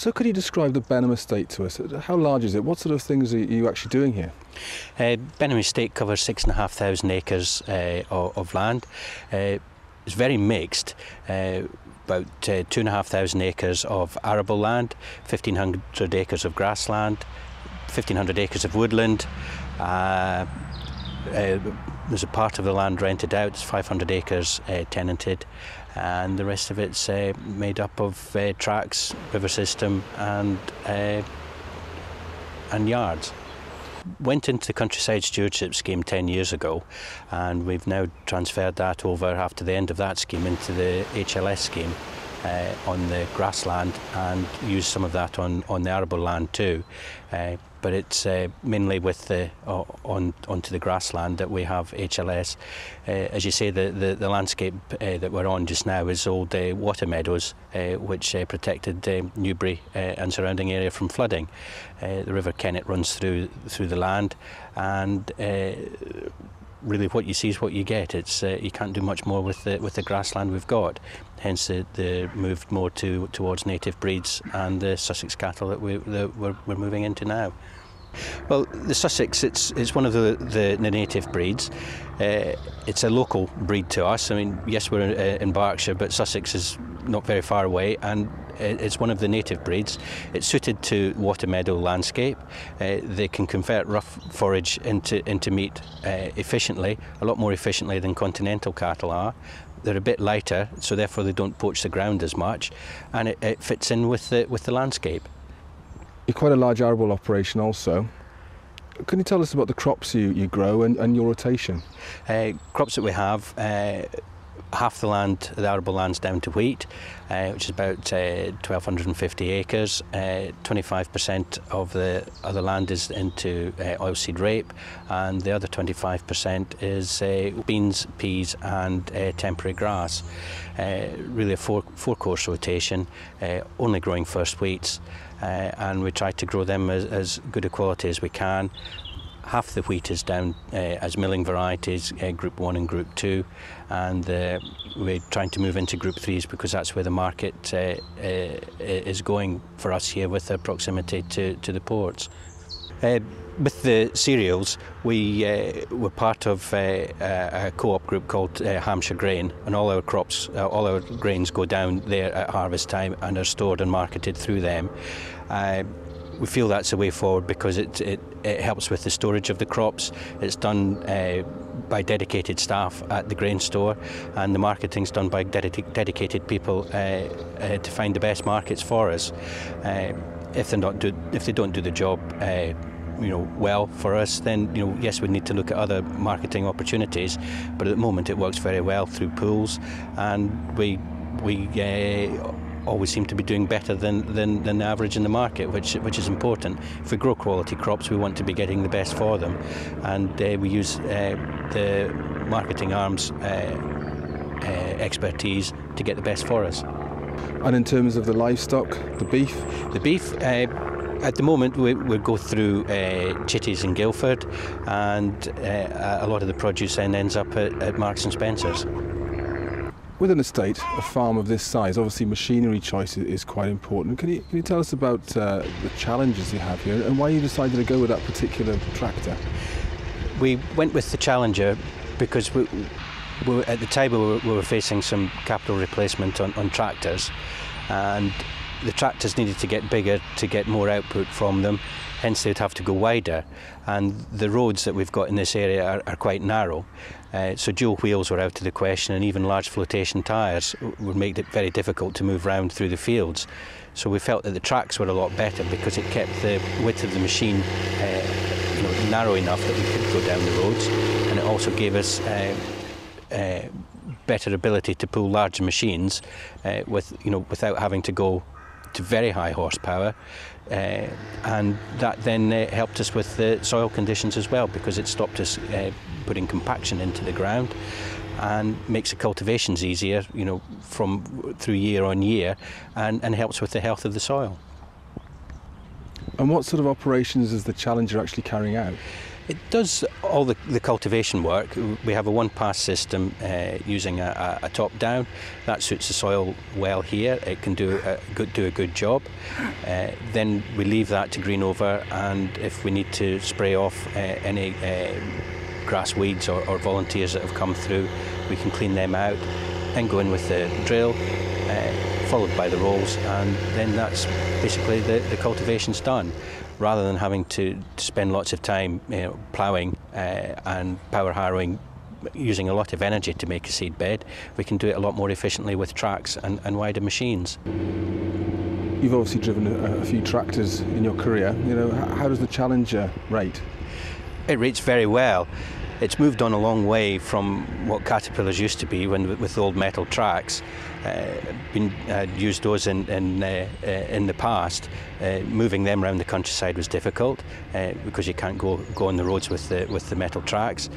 So could you describe the Benham Estate to us? How large is it? What sort of things are you actually doing here? Benham Estate covers 6,500 acres of land. It's very mixed. About 2,500 acres of arable land, 1,500 acres of grassland, 1,500 acres of woodland. There's a part of the land rented out, it's 500 acres tenanted, and the rest of it's made up of tracks, river system and yards. Went into the Countryside Stewardship Scheme 10 years ago, and we've now transferred that over after the end of that scheme into the HLS scheme on the grassland, and use some of that on the arable land too. But it's mainly with onto the grassland that we have HLS. As you say, the landscape that we're on just now is old water meadows, which protected Newbury and surrounding area from flooding. The River Kennet runs through the land, and really what you see is what you get. It's you can't do much more with the grassland we've got. Hence the moved more towards native breeds and the Sussex cattle that we're moving into now. Well, the Sussex, it's one of the native breeds. It's a local breed to us. I mean, yes, we're in Berkshire, but Sussex is not very far away, and it's one of the native breeds. It's suited to water meadow landscape. They can convert rough forage into meat efficiently, a lot more efficiently than continental cattle are. They're a bit lighter, so therefore they don't poach the ground as much, and it fits in with the landscape. You're quite a large arable operation also. Can you tell us about the crops you grow and your rotation? Crops that we have, half the land, the arable land's down to wheat, which is about 1,250 acres. 25% of the other land is into oilseed rape, and the other 25% is beans, peas and temporary grass. Really a four-course rotation, only growing first wheats, and we try to grow them as good a quality as we can. Half the wheat is down as milling varieties, Group 1 and Group 2, and we're trying to move into Group 3s because that's where the market is going for us here with the proximity to the ports. With the cereals, we're part of a co-op group called Hampshire Grain, and all our crops, all our grains go down there at harvest time and are stored and marketed through them. We feel that's the way forward because it helps with the storage of the crops. It's done by dedicated staff at the grain store, and the marketing's done by dedicated people to find the best markets for us. If they don't do the job well for us, then yes, we need to look at other marketing opportunities. But at the moment, it works very well through pools, and we always seem to be doing better than the average in the market, which is important. If we grow quality crops, we want to be getting the best for them, and we use the marketing arm's expertise to get the best for us. And in terms of the livestock, the beef? The beef, at the moment we go through Chitties in Guildford, and a lot of the produce then ends up at Marks and Spencer's. With an estate, a farm of this size, obviously machinery choice is quite important. Can you tell us about the challenges you have here and why you decided to go with that particular tractor? We went with the Challenger because at the time we were facing some capital replacement on tractors, and the tractors needed to get bigger to get more output from them, hence they'd have to go wider, and the roads that we've got in this area are quite narrow, so dual wheels were out of the question, and even large flotation tyres would make it very difficult to move around through the fields. So we felt that the tracks were a lot better because it kept the width of the machine narrow enough that we could go down the roads, and it also gave us better ability to pull larger machines without having to go to very high horsepower, and that then helped us with the soil conditions as well, because it stopped us putting compaction into the ground and makes the cultivations easier through year on year, and helps with the health of the soil. And what sort of operations is the Challenger actually carrying out? It does all the cultivation work. We have a one-pass system using a top-down. That suits the soil well here. It can do a good job. Then we leave that to green over, and if we need to spray off any grass weeds or volunteers that have come through, we can clean them out, then go in with the drill, followed by the rolls, and then that's basically the cultivation's done. Rather than having to spend lots of time ploughing and power harrowing, using a lot of energy to make a seed bed, we can do it a lot more efficiently with tracks and wider machines. You've obviously driven a few tractors in your career. How does the Challenger rate? It rates very well. It's moved on a long way from what Caterpillars used to be with old metal tracks. Used those in the past. Moving them around the countryside was difficult because you can't go on the roads with the metal tracks.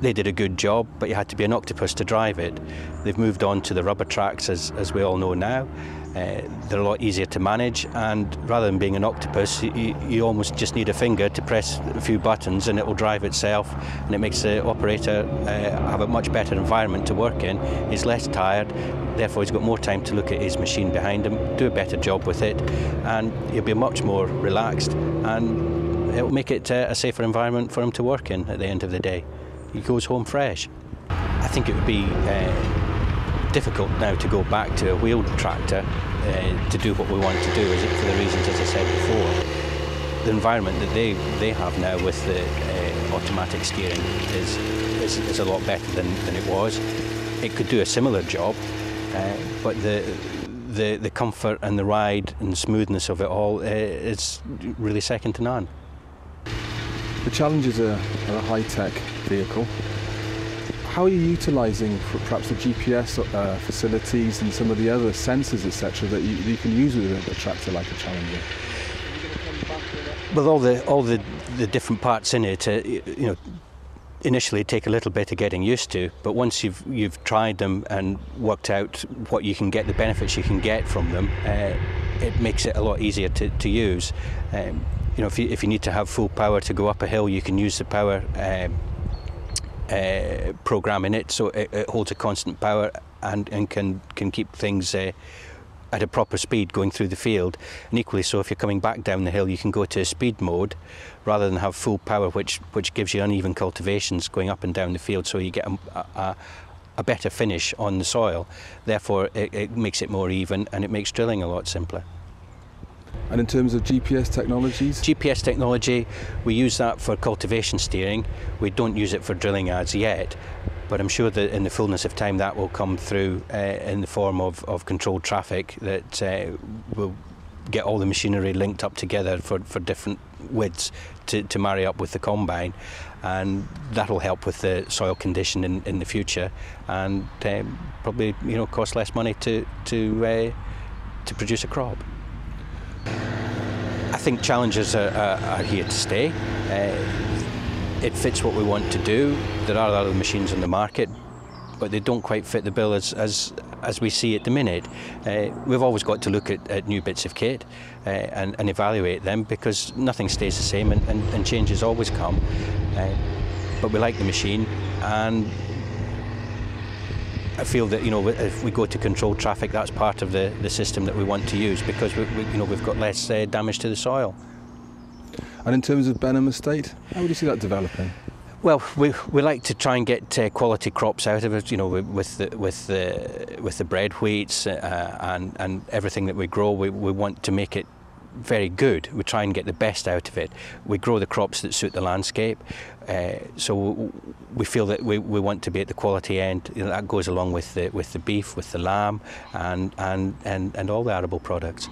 They did a good job, but you had to be an octopus to drive it. They've moved on to the rubber tracks, as we all know now. They're a lot easier to manage, and rather than being an octopus, you almost just need a finger to press a few buttons and it will drive itself, and it makes the operator have a much better environment to work in. He's less tired, therefore he's got more time to look at his machine behind him, do a better job with it, and he'll be much more relaxed, and it will make it a safer environment for him to work in at the end of the day. He goes home fresh. I think it would be difficult now to go back to a wheeled tractor to do what we want to do, for the reasons, as I said before. The environment that they have now with the automatic steering is a lot better than it was. It could do a similar job, but the comfort and the ride and the smoothness of it all is really second to none. The Challengers are a high-tech vehicle. How are you utilising perhaps the GPS facilities and some of the other sensors, etc., that you can use with a tractor like a Challenger? Well, all the different parts in it, initially take a little bit of getting used to, but once you've tried them and worked out what you can get, the benefits you can get from them, it makes it a lot easier to use. If you need to have full power to go up a hill, you can use the power program in it, so it holds a constant power and can keep things at a proper speed going through the field. And equally so, if you're coming back down the hill, you can go to a speed mode rather than have full power, which gives you uneven cultivations going up and down the field, so you get a better finish on the soil. Therefore it makes it more even, and it makes drilling a lot simpler. And in terms of GPS technologies? GPS technology, we use that for cultivation steering. We don't use it for drilling as yet, but I'm sure that in the fullness of time that will come through in the form of controlled traffic that will get all the machinery linked up together for different widths to marry up with the combine, and that will help with the soil condition in the future, and probably cost less money to produce a crop. I think Challengers are here to stay. It fits what we want to do. There are other machines on the market, but they don't quite fit the bill as we see at the minute. We've always got to look at new bits of kit and evaluate them, because nothing stays the same and changes always come. But we like the machine, and I feel that if we go to controlled traffic, that's part of the system that we want to use, because we've got less damage to the soil. And in terms of Benham Estate, how would you see that developing? Well, we like to try and get quality crops out of it. With the bread wheats and everything that we grow, we want to make it very good. We try and get the best out of it. We grow the crops that suit the landscape, so we feel that we want to be at the quality end. That goes along with the beef, with the lamb, and all the arable products.